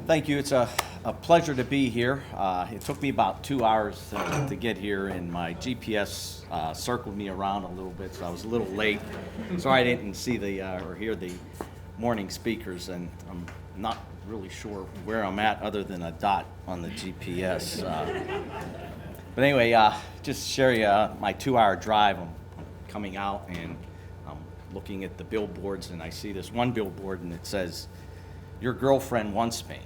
Thank you. It's a pleasure to be here. It took me about 2 hours to get here, and my GPS circled me around a little bit, so I was a little late. Sorry I didn't see or hear the morning speakers, and I'm not really sure where I'm at other than a dot on the GPS. But anyway, just to share you my 2-hour drive. I'm coming out and I'm looking at the billboards, and I see this one billboard, and it says, "Your girlfriend wants me,"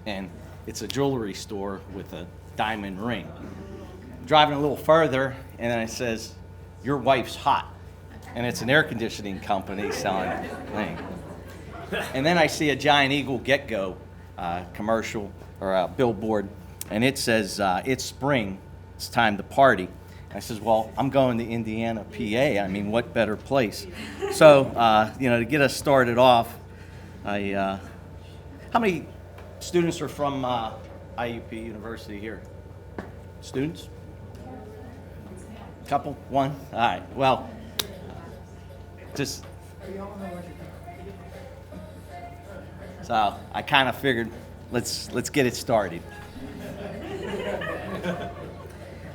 and it's a jewelry store with a diamond ring. Driving a little further, and then it says, "Your wife's hot," and it's an air conditioning company selling thing. And then I see a Giant Eagle Get-Go commercial or a billboard, and it says, "It's spring, it's time to party." I says, "Well, I'm going to Indiana, PA. I mean, what better place?" So, to get us started off, how many students are from IUP University here? Students? Couple? One? All right. Well, just so I kind of figured let's get it started.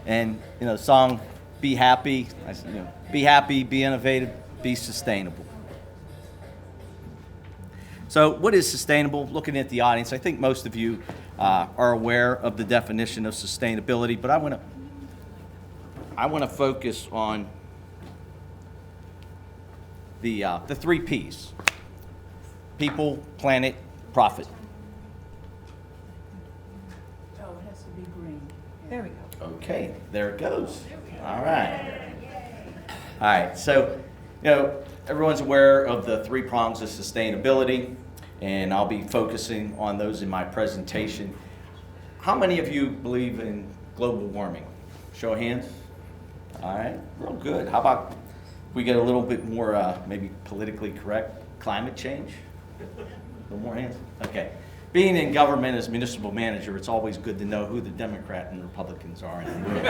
And song "Be Happy." Be happy, be innovative, be sustainable. So what is sustainable? Looking at the audience, I think most of you are aware of the definition of sustainability, but I want to focus on the 3 P's: people, planet, profit. Oh, it has to be green. There we go. Okay, there it goes. All right. All right, so everyone's aware of the 3 prongs of sustainability, and I'll be focusing on those in my presentation. How many of you believe in global warming? Show of hands. All right, real good. How about we get a little bit more maybe politically correct? Climate change? A little more hands? Okay. Being in government as municipal manager, it's always good to know who the Democrat and Republicans are in the room.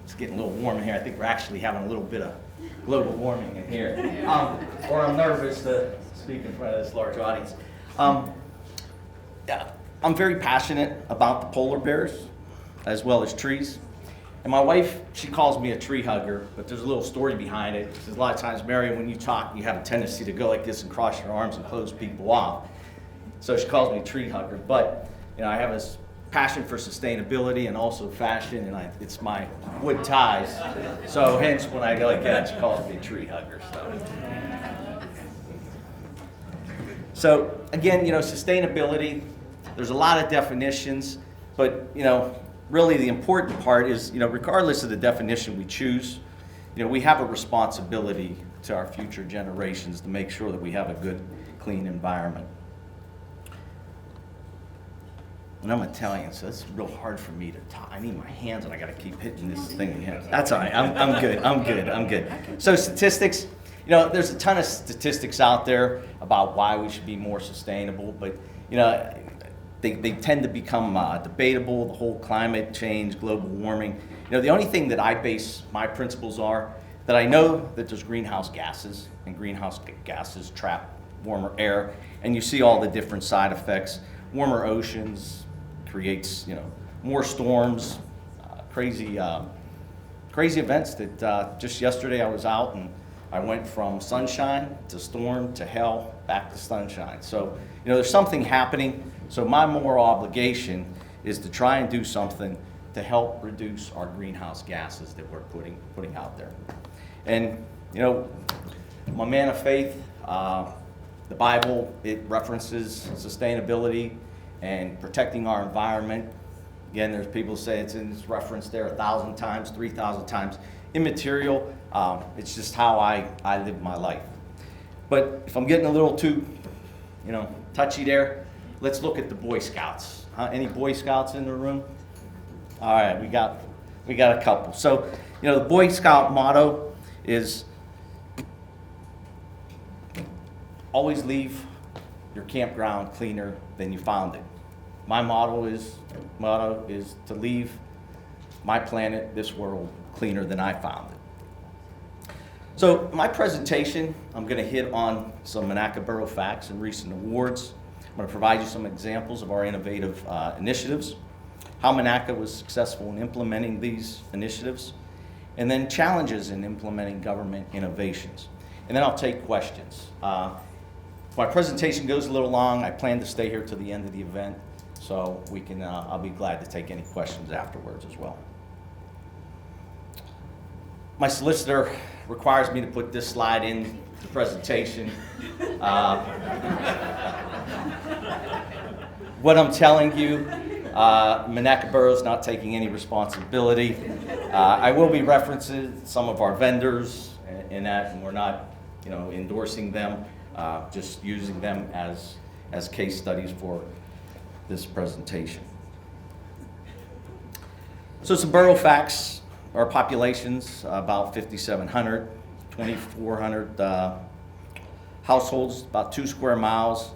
It's getting a little warm in here. I think we're actually having a little bit of global warming in here. Or I'm nervous to speak in front of this large audience. Yeah, I'm very passionate about the polar bears as well as trees. And my wife, she calls me a tree hugger, but there's a little story behind it. She says a lot of times, Mary, when you talk, you have a tendency to go like this and cross your arms and close people off. So she calls me a tree hugger. But I have this passion for sustainability and also fashion, and it's my wood ties. So hence, when I go like that, she calls me a tree hugger. So again, sustainability, there's a lot of definitions, but really the important part is, regardless of the definition we choose, we have a responsibility to our future generations to make sure that we have a good, clean environment. And I'm Italian, so it's real hard for me to talk. I need my hands, and I got to keep hitting this thing. That's all right. I'm good. So statistics, there's a ton of statistics out there about why we should be more sustainable, but they tend to become debatable. The whole climate change, global warming. The only thing that I base my principles are that I know that there's greenhouse gases, and greenhouse gases trap warmer air, and you see all the different side effects. Warmer oceans creates, more storms, crazy events that just yesterday I was out and I went from sunshine to storm to hell back to sunshine. So, there's something happening. So my moral obligation is to try and do something to help reduce our greenhouse gases that we're putting out there. And, I'm a man of faith. The Bible, it references sustainability and protecting our environment. Again, there's people who say it's referenced there 1,000 times, 3,000 times. Immaterial, it's just how I live my life. But if I'm getting a little too, touchy there, let's look at the Boy Scouts. Any Boy Scouts in the room? All right, we got a couple. So, the Boy Scout motto is always leave your campground cleaner than you found it. My motto is to leave my planet, this world, cleaner than I found it. So my presentation, I'm going to hit on some Monaca Borough facts and recent awards. I'm going to provide you some examples of our innovative initiatives, how Monaca was successful in implementing these initiatives, and then challenges in implementing government innovations. And then I'll take questions. If my presentation goes a little long, I plan to stay here till the end of the event, so we can, I'll be glad to take any questions afterwards as well. My solicitor requires me to put this slide in the presentation. What I'm telling you, Monaca Borough is not taking any responsibility. I will be referencing some of our vendors in that, and we're not, endorsing them, just using them as case studies for this presentation. So some borough facts. Our population's about 5,700, 2,400 households, about 2 square miles.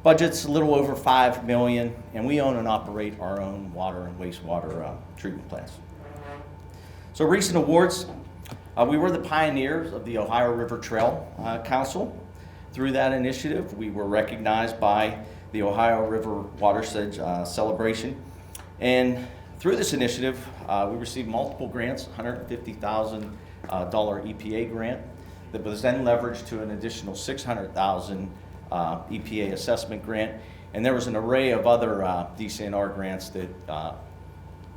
Budget's a little over $5 million, and we own and operate our own water and wastewater treatment plants. So recent awards, we were the pioneers of the Ohio River Trail Council. Through that initiative, we were recognized by the Ohio River Watershed Celebration. And through this initiative, we received multiple grants, $150,000 EPA grant that was then leveraged to an additional $600,000 EPA assessment grant. And there was an array of other DCNR grants that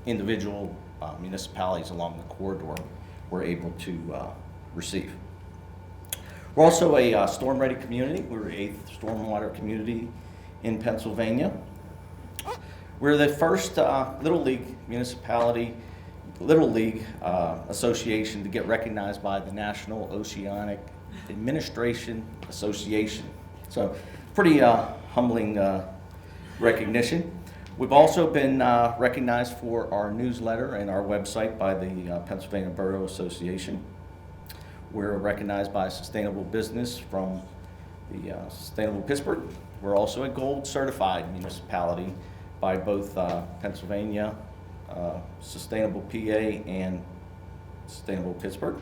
individual municipalities along the corridor were able to receive. We're also a storm-ready community. We're the 8th stormwater community in Pennsylvania. We're the first Little League municipality, Little League association to get recognized by the National Oceanic Administration Association. So pretty humbling recognition. We've also been recognized for our newsletter and our website by the Pennsylvania Borough Association. We're recognized by Sustainable Business from the Sustainable Pittsburgh. We're also a gold certified municipality by both Pennsylvania, Sustainable PA, and Sustainable Pittsburgh.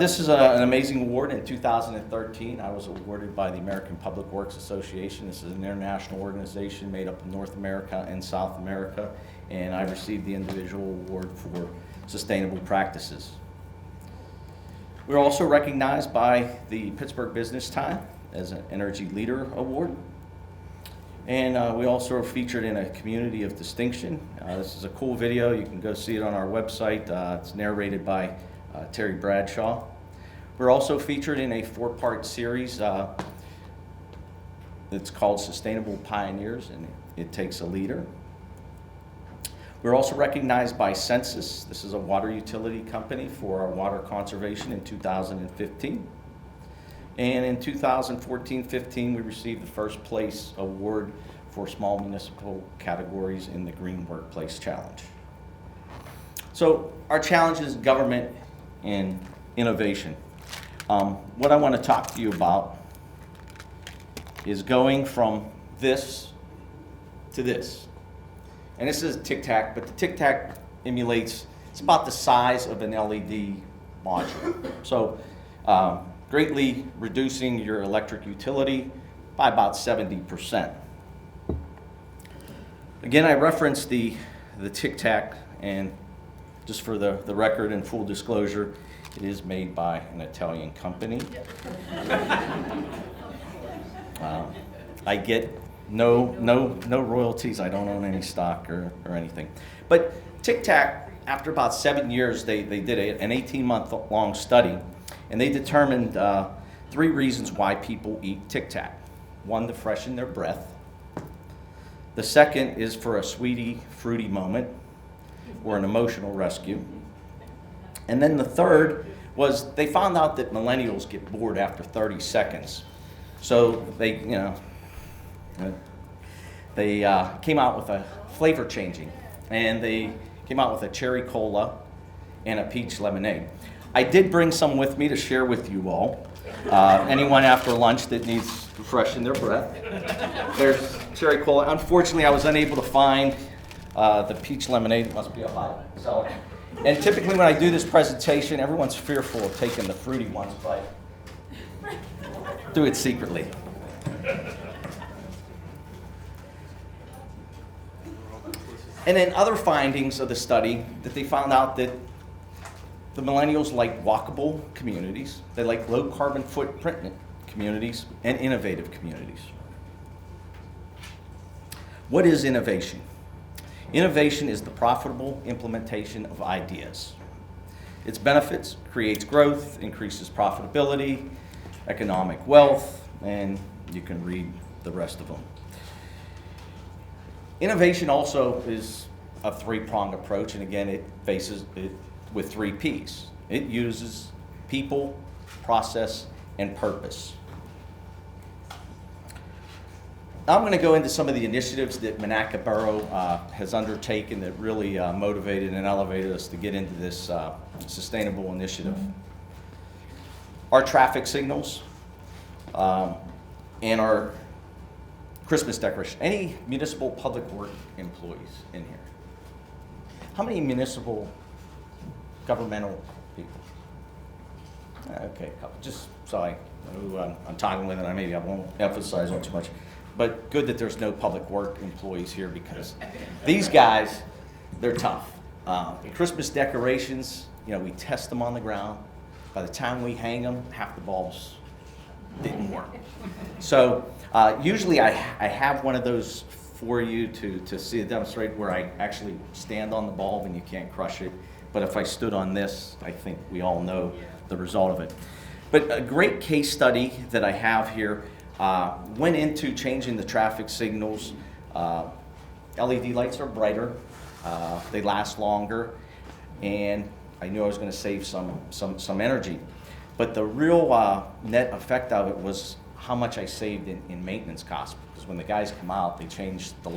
This is an amazing award. In 2013, I was awarded by the American Public Works Association. This is an international organization made up of North America and South America, and I received the individual award for sustainable practices. We're also recognized by the Pittsburgh Business Time as an Energy Leader Award. And we also are featured in a Community of Distinction. This is a cool video. You can go see it on our website. It's narrated by Terry Bradshaw. We're also featured in a 4-part series that's called Sustainable Pioneers, and it takes a leader. We're also recognized by Census. This is a water utility company for our water conservation in 2015. And in 2014-15, we received the first place award for small municipal categories in the Green Workplace Challenge. So our challenge is government and innovation. What I want to talk to you about is going from this to this. And this is a Tic Tac, but the Tic Tac emulates, it's about the size of an LED module. So greatly reducing your electric utility by about 70%. Again, I referenced the Tic Tac, and just for the record and full disclosure, it is made by an Italian company. I get no royalties. I don't own any stock or anything. But Tic Tac, after about 7 years, they did an 18-month-long study, and they determined 3 reasons why people eat Tic Tac. 1, to freshen their breath. The second is for a sweetie, fruity moment or an emotional rescue. And then the third was they found out that millennials get bored after 30 seconds. So they came out with a flavor changing, and they came out with a cherry cola and a peach lemonade. I did bring some with me to share with you all. Anyone after lunch that needs to freshen their breath. There's cherry cola. Unfortunately, I was unable to find the peach lemonade. It must be a hot seller. And typically when I do this presentation, everyone's fearful of taking the fruity ones, but do it secretly. And then other findings of the study, that they found out that the millennials like walkable communities, they like low carbon footprint communities, and innovative communities. What is innovation? Innovation is the profitable implementation of ideas. Its benefits creates growth, increases profitability, economic wealth, and you can read the rest of them. Innovation also is a three-pronged approach, and again, it faces it with 3 Ps. It uses people, process, and purpose. I'm going to go into some of the initiatives that Monaca Borough has undertaken that really motivated and elevated us to get into this sustainable initiative. Our traffic signals and our Christmas decoration. Any municipal public work employees in here? How many municipal governmental people? Okay, a couple. Just so I know who I'm talking with, and maybe I won't emphasize on too much. But good that there's no public work employees here, because these guys, they're tough. Christmas decorations, we test them on the ground. By the time we hang them, half the bulbs didn't work. So usually I have one of those for you to see it demonstrate where I actually stand on the bulb and you can't crush it. But if I stood on this, I think we all know the result of it. But a great case study that I have here went into changing the traffic signals. LED lights are brighter, they last longer, and I knew I was going to save some energy. But the real net effect of it was how much I saved in maintenance costs, because when the guys come out, they change the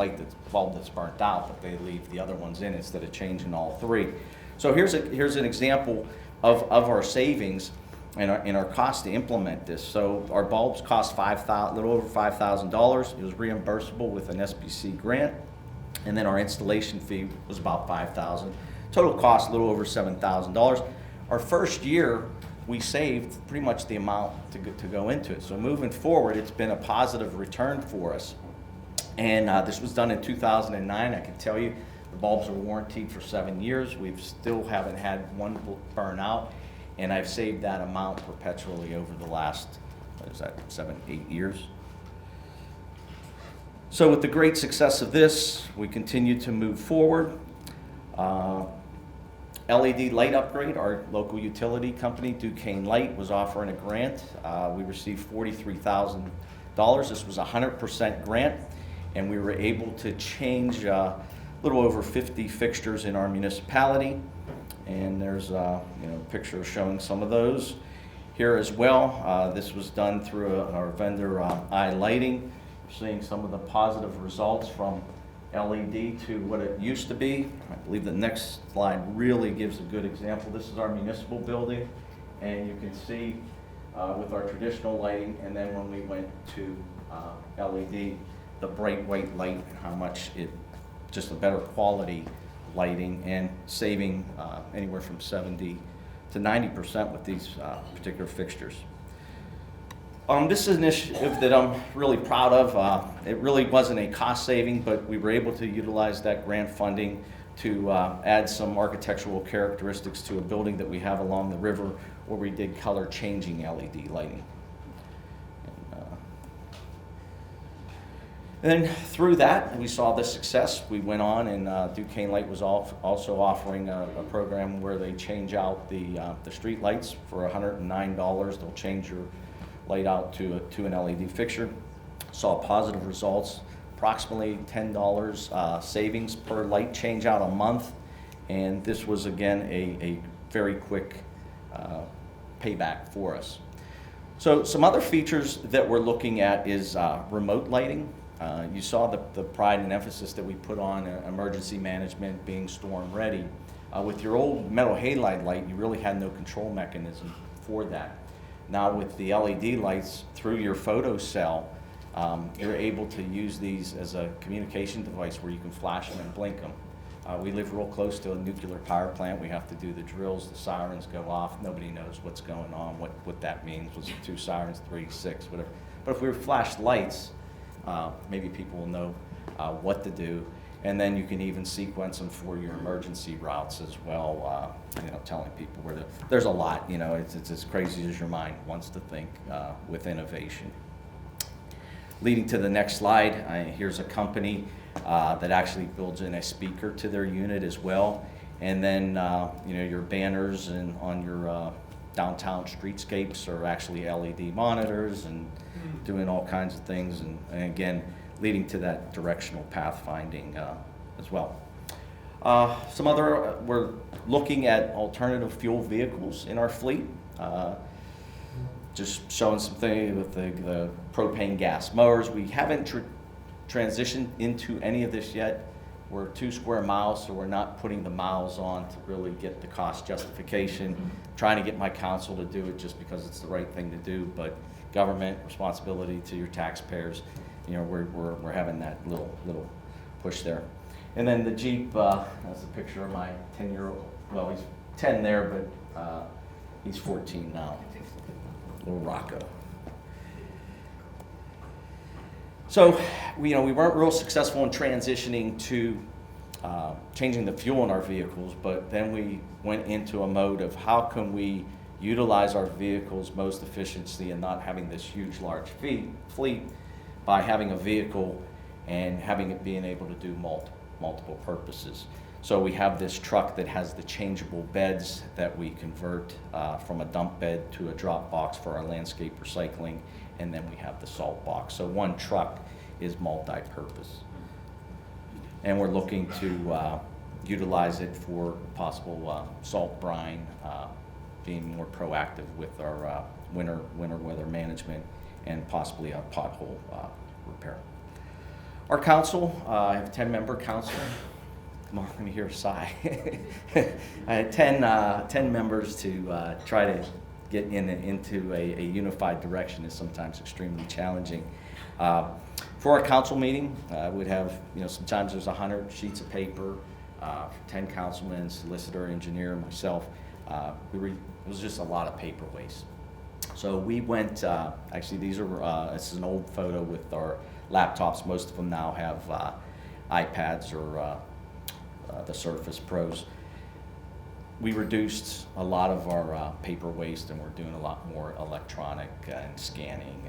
bulb that's burnt out, but they leave the other ones in instead of changing all 3. So here's an example of our savings and our cost to implement this. So our bulbs cost a little over $5,000. It was reimbursable with an SBC grant, and then our installation fee was about $5,000. Total cost a little over $7,000. Our first year, we saved pretty much the amount to go into it. So moving forward, it's been a positive return for us. And this was done in 2009. I can tell you, the bulbs are warranted for 7 years. We still haven't had one burn out. And I've saved that amount perpetually over the last, 7, 8 years. So with the great success of this, we continue to move forward. LED light upgrade, our local utility company, Duquesne Light, was offering a grant. We received $43,000. This was a 100% grant, and we were able to change a little over 50 fixtures in our municipality. And there's a picture showing some of those here as well. This was done through our vendor iLighting. Seeing some of the positive results from LED to what it used to be. I believe the next slide really gives a good example. This is our municipal building, and you can see with our traditional lighting, and then when we went to LED, the bright white light, how much just a better quality lighting, and saving anywhere from 70 to 90% with these particular fixtures. This is an initiative that I'm really proud of. It really wasn't a cost saving, but we were able to utilize that grant funding to add some architectural characteristics to a building that we have along the river, where we did color changing LED lighting. And then through that, we saw the success. We went on, and Duquesne Light was also offering a program where they change out the street lights for $109. They'll change your light out to an LED fixture. Saw positive results, approximately $10 savings per light change out a month, and this was again a very quick payback for us. So some other features that we're looking at is remote lighting. You saw the pride and emphasis that we put on emergency management, being storm ready. With your old metal halide light, you really had no control mechanism for that. Now with the LED lights through your photo cell, you're able to use these as a communication device where you can flash them and blink them. We live real close to a nuclear power plant. We have to do the drills, the sirens go off. Nobody knows what's going on, what that means. Was it 2 sirens, 3, 6, whatever. But if we flash lights, maybe people will know what to do. And then you can even sequence them for your emergency routes as well, telling people where to. There's a lot, it's as crazy as your mind wants to think with innovation. Leading to the next slide, here's a company that actually builds in a speaker to their unit as well. And then, your banners and on your downtown streetscapes are actually LED monitors and doing all kinds of things. And again, leading to that directional pathfinding as well. We're looking at alternative fuel vehicles in our fleet. Just showing some things with the propane gas mowers. We haven't transitioned into any of this yet. We're 2 square miles, so we're not putting the miles on to really get the cost justification. Trying to get my council to do it just because it's the right thing to do, but government responsibility to your taxpayers, we're having that little push there. And then the Jeep, that's a picture of my 10-year-old, well, he's 10 there, but he's 14 now. Little Rocco. So, we weren't real successful in transitioning to changing the fuel in our vehicles, but then we went into a mode of how can we utilize our vehicles most efficiently and not having this huge, large fleet by having a vehicle and having it being able to do multiple purposes. So we have this truck that has the changeable beds that we convert from a dump bed to a drop box for our landscape recycling, and then we have the salt box. So one truck is multi-purpose. And we're looking to utilize it for possible salt brine, being more proactive with our winter weather management, and possibly a pothole repair. Our council, I have a 10-member council. Come on, let me hear a sigh. I had 10 members to try to get into a unified direction is sometimes extremely challenging. For our council meeting, we'd have, sometimes there's 100 sheets of paper, 10 councilmen, solicitor, engineer, myself. It was just a lot of paper waste. So we went, actually this is an old photo with our laptops. Most of them now have iPads or the Surface Pros. We reduced a lot of our paper waste, and we're doing a lot more electronic and scanning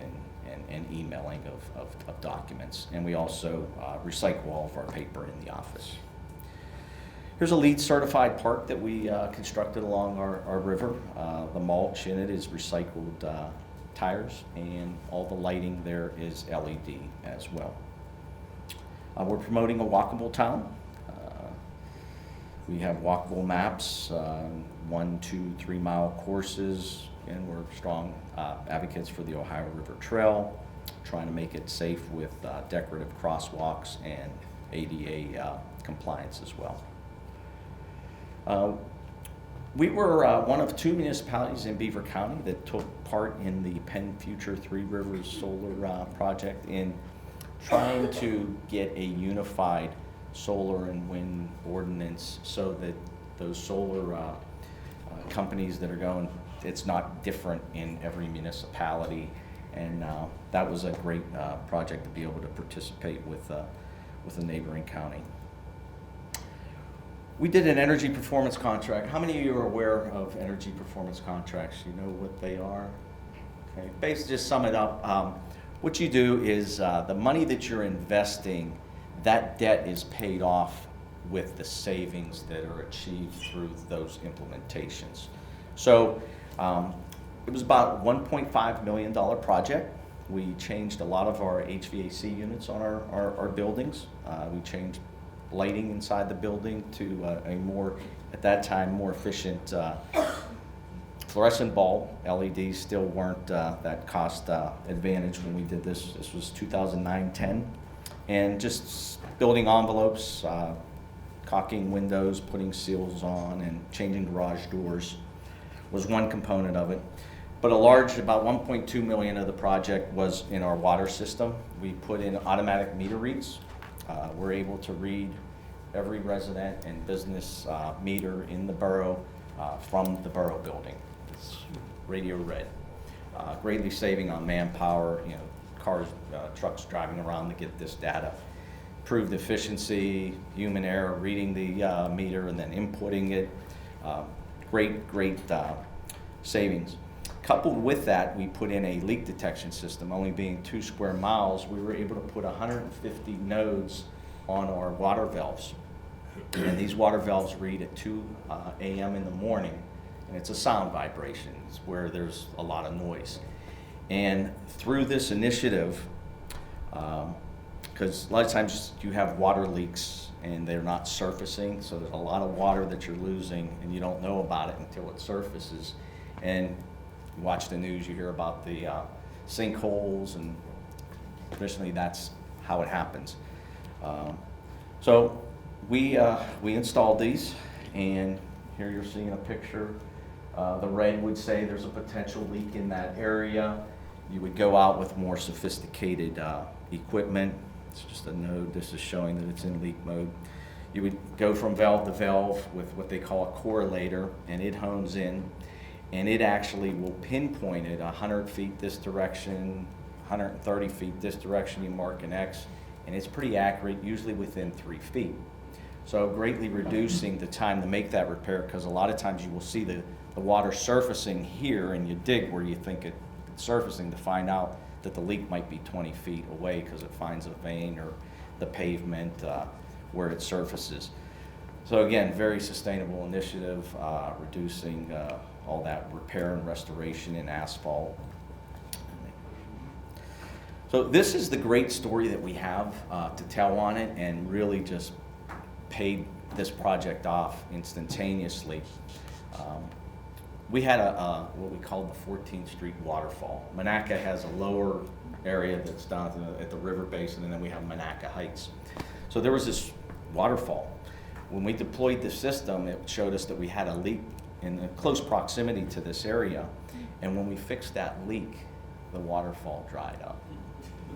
and emailing of documents. And we also recycle all of our paper in the office. Here's a LEED certified park that we constructed along our river. The mulch in it is recycled tires, and all the lighting there is LED as well. We're promoting a walkable town. We have walkable maps, 1, 2, 3 mile courses, and we're strong advocates for the Ohio River Trail, trying to make it safe with decorative crosswalks and ADA compliance as well. We were one of 2 municipalities in Beaver County that took part in the Penn Future Three Rivers Solar Project in trying to get a unified solar and wind ordinance so that those solar companies that are going, it's not different in every municipality. And that was a great project to be able to participate with a neighboring county. We did an energy performance contract. How many of you are aware of energy performance contracts? You know what they are? Okay, basically just sum it up. What you do is the money that you're investing, that debt is paid off with the savings that are achieved through those implementations. So it was about $1.5 million project. We changed a lot of our HVAC units on our buildings. We changed lighting inside the building to a more, at that time, more efficient fluorescent bulb. LEDs still weren't that cost advantage when we did this. This was 2009-10. And just building envelopes, caulking windows, putting seals on, and changing garage doors was one component of it. But a large, about 1.2 million of the project was in our water system. We put in automatic meter reads. We're able to read every resident and business meter in the borough from the borough building. It's radio red. Greatly saving on manpower, you know, cars, trucks driving around to get this data. Improved efficiency, human error, reading the meter and then inputting it. Great savings. Coupled with that, we put in a leak detection system. Only being 2 square miles, we were able to put 150 nodes on our water valves. And these water valves read at 2 a.m. in the morning, and it's a sound vibration. It's where there's a lot of noise. And through this initiative, because a lot of times you have water leaks and they're not surfacing, so there's a lot of water that you're losing and you don't know about it until it surfaces. And you watch the news, you hear about the sinkholes, and traditionally that's how it happens. So we installed these, and here you're seeing a picture. The red would say there's a potential leak in that area. You would go out with more sophisticated equipment. It's just a node. This is showing that it's in leak mode. You would go from valve to valve with what they call a correlator, and it hones in, and it actually will pinpoint it 100 feet this direction, 130 feet this direction. You mark an X, and it's pretty accurate, usually within 3 feet. So greatly reducing the time to make that repair, because a lot of times you will see the water surfacing here, and you dig where you think it's surfacing to find out that the leak might be 20 feet away because it finds a vein or the pavement where it surfaces. So again, very sustainable initiative, reducing all that repair and restoration in asphalt. So this is the great story that we have to tell on it, and really just paid this project off instantaneously. We had what we call the 14th Street waterfall. Monaca has a lower area that's down at the river basin, and then we have Monaca Heights. So there was this waterfall. When we deployed the system, it showed us that we had a leak in close proximity to this area, and when we fixed that leak, the waterfall dried up.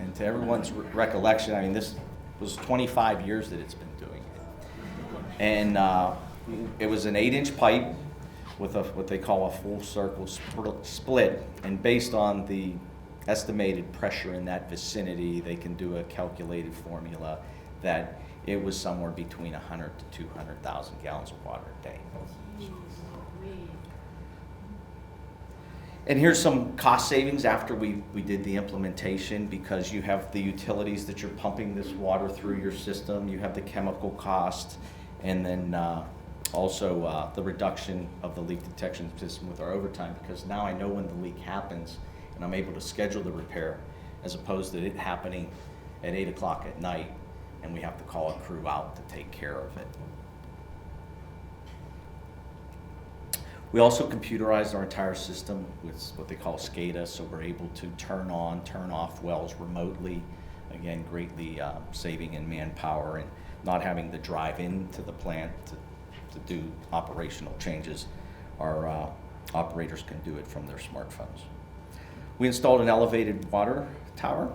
And to everyone's recollection, I mean, this was 25 years that it's been doing it. And it was an 8-inch pipe with what they call a full circle split, and based on the estimated pressure in that vicinity, they can do a calculated formula that it was somewhere between 100 to 200,000 gallons of water a day. And here's some cost savings after we did the implementation, because you have the utilities that you're pumping this water through your system, you have the chemical cost, and then also the reduction of the leak detection system with our overtime, because now I know when the leak happens and I'm able to schedule the repair, as opposed to it happening at 8 o'clock at night and we have to call a crew out to take care of it. We also computerized our entire system with what they call SCADA, so we're able to turn on, turn off wells remotely, again, greatly saving in manpower and not having to drive into the plant to do operational changes. Our operators can do it from their smartphones. We installed an elevated water tower.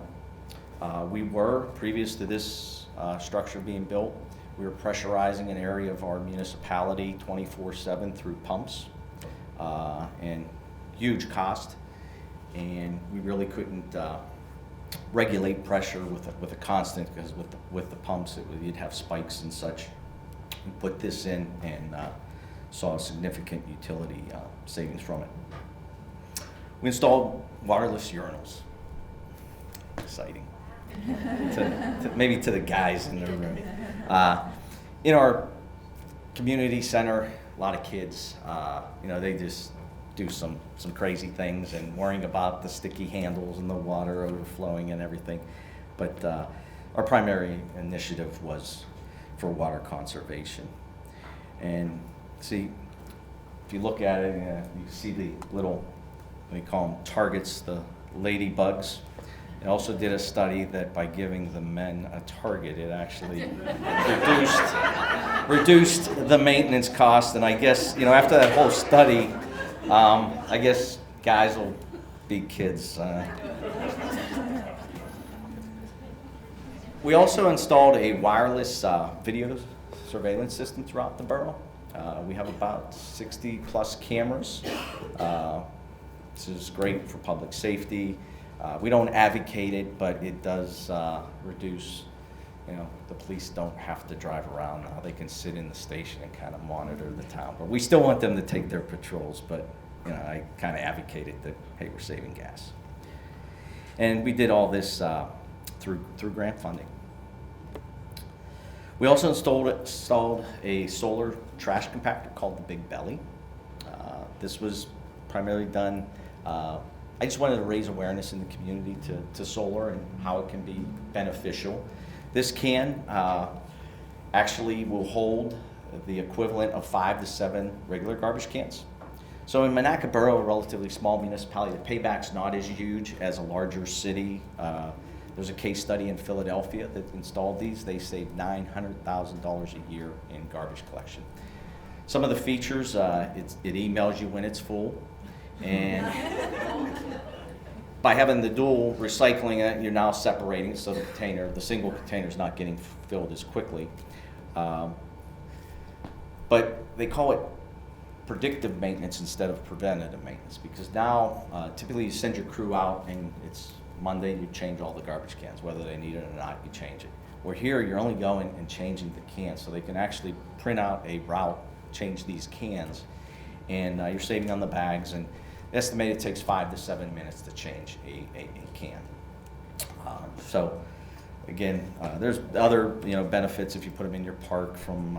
We were, previous to this structure being built, we were pressurizing an area of our municipality 24/7 through pumps, and huge cost, and we really couldn't regulate pressure with a constant, because with the pumps you'd have spikes and such. We put this in and saw significant utility savings from it. We installed waterless urinals. Exciting. Maybe to the guys in the room. In our community center, a lot of kids, they just do some crazy things and worrying about the sticky handles and the water overflowing and everything. But our primary initiative was for water conservation. And see, if you look at it, you see the little, we call them targets, the Ladybugs. It also did a study that by giving the men a target, it actually reduced the maintenance cost. And I guess, after that whole study, I guess guys will be kids. We also installed a wireless video surveillance system throughout the borough. We have about 60 plus cameras. This is great for public safety. We don't advocate it, but it does reduce, the police don't have to drive around now. They can sit in the station and kind of monitor the town. But we still want them to take their patrols, but I kind of advocated that, hey, we're saving gas. And we did all this through grant funding. We also installed a solar trash compactor called the Big Belly. This was primarily done, I just wanted to raise awareness in the community to solar and how it can be beneficial. This can actually will hold the equivalent of 5 to 7 regular garbage cans. So in Monaca Borough, a relatively small municipality, the payback's not as huge as a larger city. There's a case study in Philadelphia that installed these. They saved $900,000 a year in garbage collection. Some of the features, it emails you when it's full. And by having the dual recycling it, you're now separating, so the single container is not getting filled as quickly. But they call it predictive maintenance instead of preventative maintenance, because now typically you send your crew out and it's Monday, you change all the garbage cans, whether they need it or not, you change it. Where here, you're only going and changing the cans, so they can actually print out a route, change these cans, and you're saving on the bags, and estimated it takes 5 to 7 minutes to change a can. So again, there's other benefits if you put them in your park, from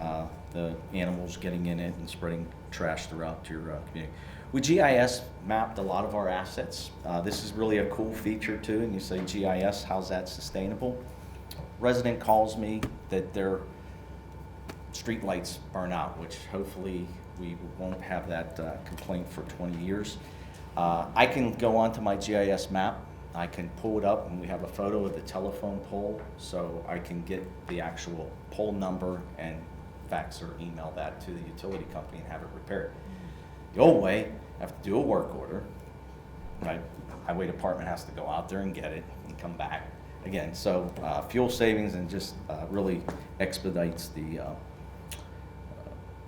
the animals getting in it and spreading trash throughout your community. We GIS mapped a lot of our assets. This is really a cool feature too, and you say GIS, how's that sustainable? Resident calls me that their street lights burn out, which hopefully we won't have that complaint for 20 years. I can go onto my GIS map, I can pull it up, and we have a photo of the telephone pole, so I can get the actual pole number and fax or email that to the utility company and have it repaired. The old way, I have to do a work order. My highway department has to go out there and get it and come back again. So fuel savings, and just really expedites the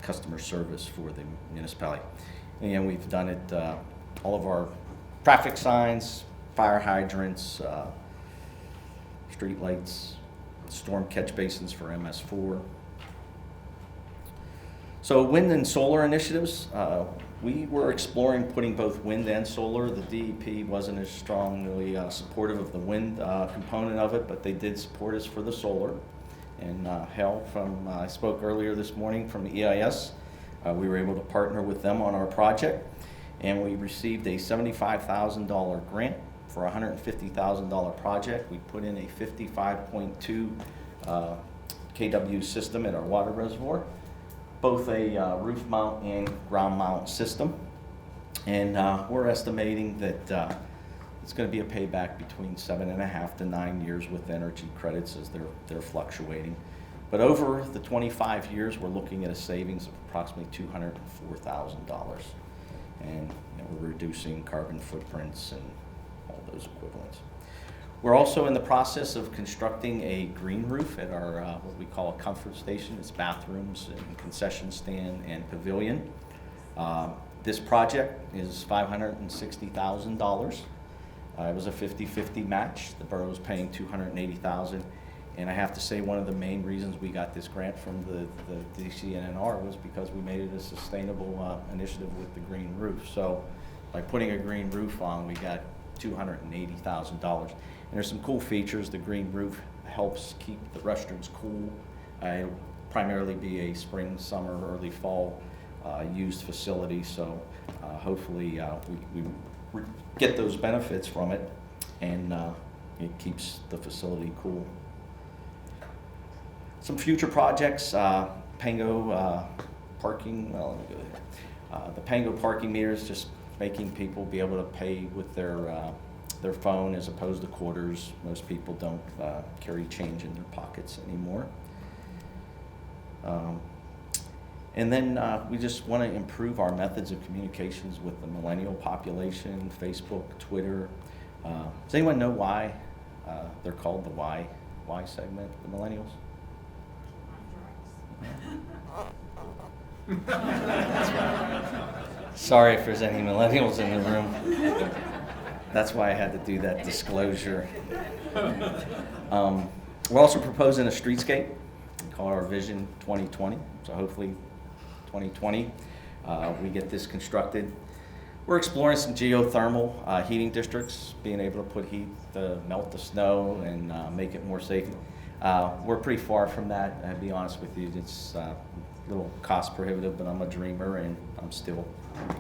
customer service for the municipality. And we've done it, all of our traffic signs, fire hydrants, street lights, storm catch basins for MS4. So wind and solar initiatives, we were exploring putting both wind and solar. The DEP wasn't as strongly supportive of the wind component of it, but they did support us for the solar. And Hal I spoke earlier this morning from the EIS. We were able to partner with them on our project, and we received a $75,000 grant for a $150,000 project. We put in a 55.2 kW system in our water reservoir, both a roof mount and ground mount system. And we're estimating that it's going to be a payback between 7.5 to 9 years with energy credits as they're fluctuating. But over the 25 years, we're looking at a savings of approximately $204,000. And we're reducing carbon footprints and all those equivalents. We're also in the process of constructing a green roof at our what we call a comfort station. It's bathrooms and concession stand and pavilion. This project is $560,000. It was a 50-50 match. The borough was paying $280,000. And I have to say, one of the main reasons we got this grant from the DCNR was because we made it a sustainable initiative with the green roof. So by putting a green roof on, we got $280,000. And there's some cool features. The green roof helps keep the restrooms cool. It'll primarily be a spring, summer, early fall used facility. So hopefully we get those benefits from it, and it keeps the facility cool. Some future projects, Pango Parking, well, let me go there. The Pango Parking meters, just making people be able to pay with their phone as opposed to quarters. Most people don't carry change in their pockets anymore. And then we just want to improve our methods of communications with the millennial population, Facebook, Twitter. Does anyone know why they're called the Y segment, the millennials? Sorry if there's any millennials in the room. That's why I had to do that disclosure. We're also proposing a streetscape. We call it our Vision 2020. So hopefully 2020, we get this constructed. We're exploring some geothermal heating districts, being able to put heat to melt the snow and make it more safe. We're pretty far from that, I'll be honest with you. It's a little cost prohibitive, but I'm a dreamer and I'm still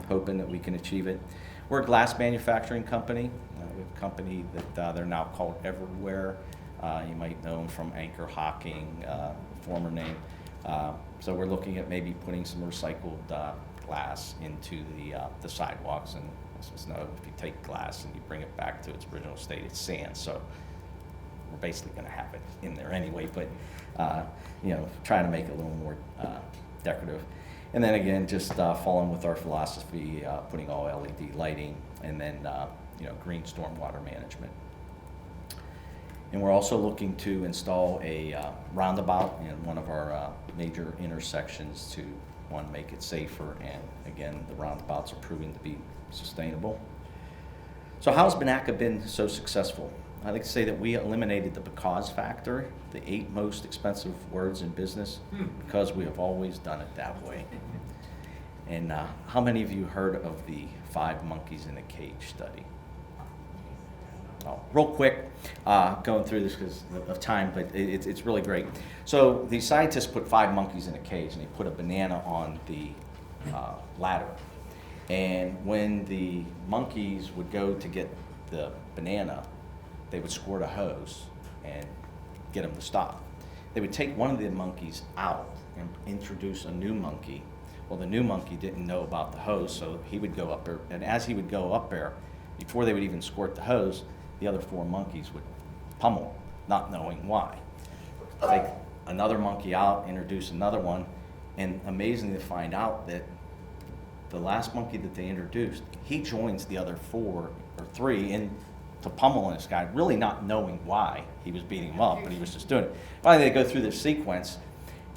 hoping that we can achieve it. We're a glass manufacturing company. We have a company that they're now called Everywhere. You might know them from Anchor Hocking, former name. So we're looking at maybe putting some recycled glass into the sidewalks. And let's just know, if you take glass and you bring it back to its original state, it's sand. So we're basically going to have it in there anyway, but trying to make it a little more decorative. And then again, just following with our philosophy, putting all LED lighting, and then green stormwater management. And we're also looking to install a roundabout in one of our major intersections to, one, make it safer, and again, the roundabouts are proving to be sustainable. So how's Monaca been so successful? I like to say that we eliminated the because factor, the 8 most expensive words in business, because we have always done it that way. And how many of you heard of the 5 monkeys in a cage study? Oh, real quick, going through this because of time, but it's really great. So the scientists put 5 monkeys in a cage, and they put a banana on the ladder. And when the monkeys would go to get the banana, they would squirt a hose and get them to stop. They would take one of the monkeys out and introduce a new monkey. Well, the new monkey didn't know about the hose, so he would go up there, and as he would go up there, before they would even squirt the hose, the other 4 monkeys would pummel, not knowing why. Take another monkey out, introduce another one, and amazingly to find out that the last monkey that they introduced, he joins the other 4 or 3 in to pummel this guy, really not knowing why he was beating him up, but he was just doing it. Finally, they go through this sequence,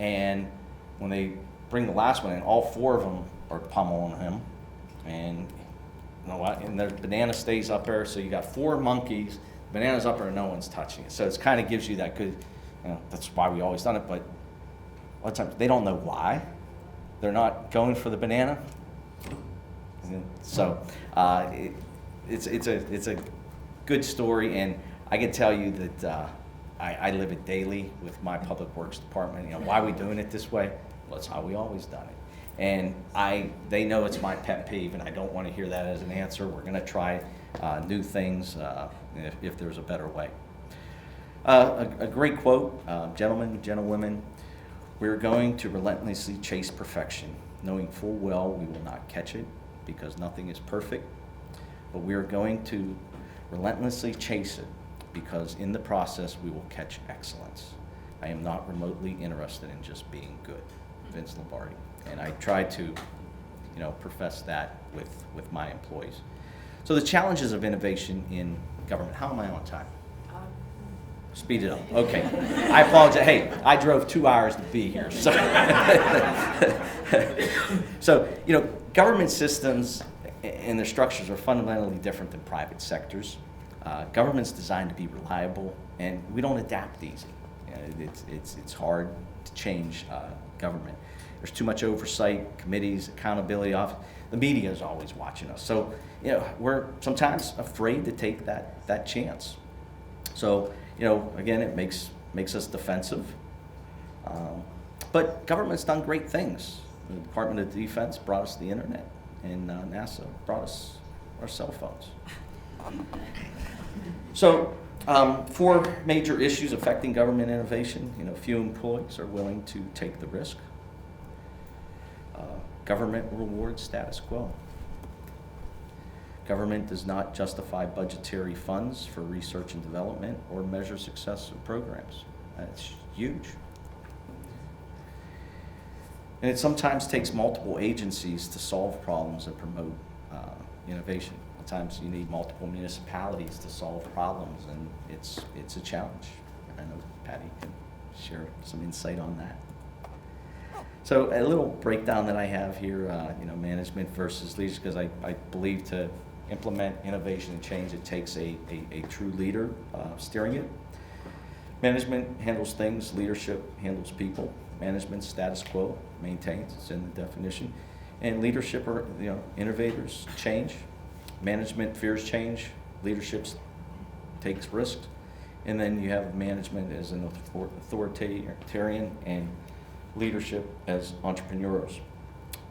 and when they bring the last one in, all 4 of them are pummeling him, and you know what? And the banana stays up there, so you got 4 monkeys, banana's up there, and no one's touching it. So it kind of gives you that good, that's why we always done it, but a lot of times they don't know why they're not going for the banana. And so it's a good story, and I can tell you that I live it daily with my public works department. Why are we doing it this way? Well, it's how we always done it. And they know it's my pet peeve, and I don't want to hear that as an answer. We're going to try new things if there's a better way. A great quote, gentlemen, gentlewomen, we're going to relentlessly chase perfection, knowing full well we will not catch it because nothing is perfect, but we are going to relentlessly chase it because in the process we will catch excellence. I am not remotely interested in just being good. Vince Lombardi. And I try to, profess that with my employees. So the challenges of innovation in government. How am I on time? Speed it up. Okay. I apologize. Hey, I drove 2 hours to be here. So, government systems and their structures are fundamentally different than private sectors. Government's designed to be reliable, and we don't adapt easy. It's hard to change government. There's too much oversight, committees, accountability office. The media is always watching us. So, we're sometimes afraid to take that chance. So, again, it makes us defensive. But government's done great things. The Department of Defense brought us the internet, and NASA brought us our cell phones. So, 4 major issues affecting government innovation. Few employees are willing to take the risk. Government rewards status quo. Government does not justify budgetary funds for research and development or measure success of programs. That's huge. And it sometimes takes multiple agencies to solve problems and promote innovation. Sometimes you need multiple municipalities to solve problems, and it's a challenge. I know Patty can share some insight on that. So a little breakdown that I have here, management versus leadership, because I believe to implement innovation and change, it takes a true leader steering it. Management handles things, leadership handles people. Management status quo maintains, it's in the definition. And leadership are, innovators, change. Management fears change, leadership takes risks. And then you have management as an authoritarian and leadership as entrepreneurs.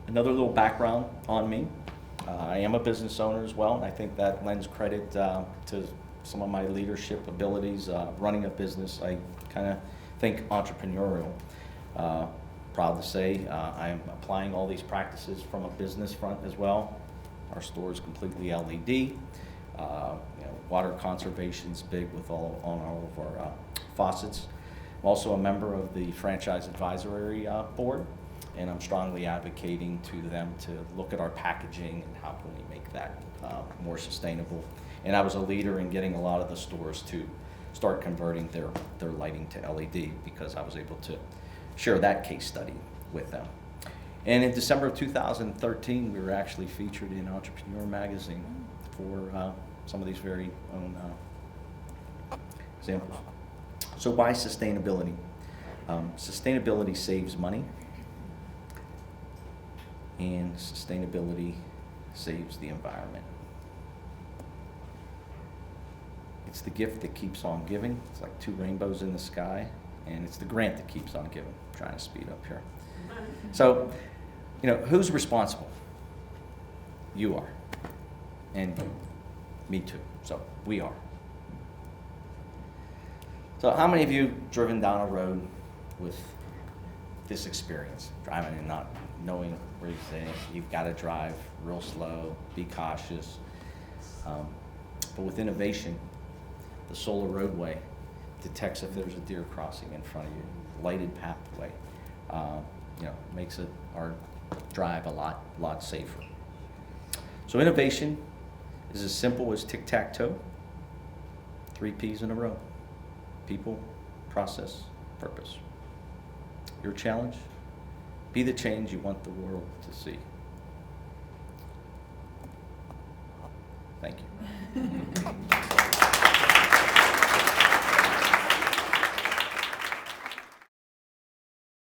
Another little background on me. I am a business owner as well, and I think that lends credit to some of my leadership abilities. Running a business, I kind of think entrepreneurial. Proud to say I'm applying all these practices from a business front as well. Our store is completely LED. Water conservation's big with on all of our faucets. I'm also a member of the Franchise Advisory Board, and I'm strongly advocating to them to look at our packaging and how can we make that more sustainable. And I was a leader in getting a lot of the stores to start converting their lighting to LED because I was able to share that case study with them. And in December of 2013, we were actually featured in Entrepreneur Magazine for some of these very own examples. So why sustainability? Sustainability saves money, and sustainability saves the environment. It's the gift that keeps on giving. It's like two rainbows in the sky, and it's the grant that keeps on giving. I'm trying to speed up here. So, who's responsible? You are. And me too. So, we are. So, how many of you driven down a road with this experience? Driving and not knowing where you're saying you've got to drive real slow, be cautious. But with innovation, the solar roadway detects if there's a deer crossing in front of you. Lighted pathway, makes our drive a lot safer. So innovation is as simple as tic-tac-toe, 3 P's in a row: people, process, purpose. Your challenge: be the change you want the world to see. Thank you.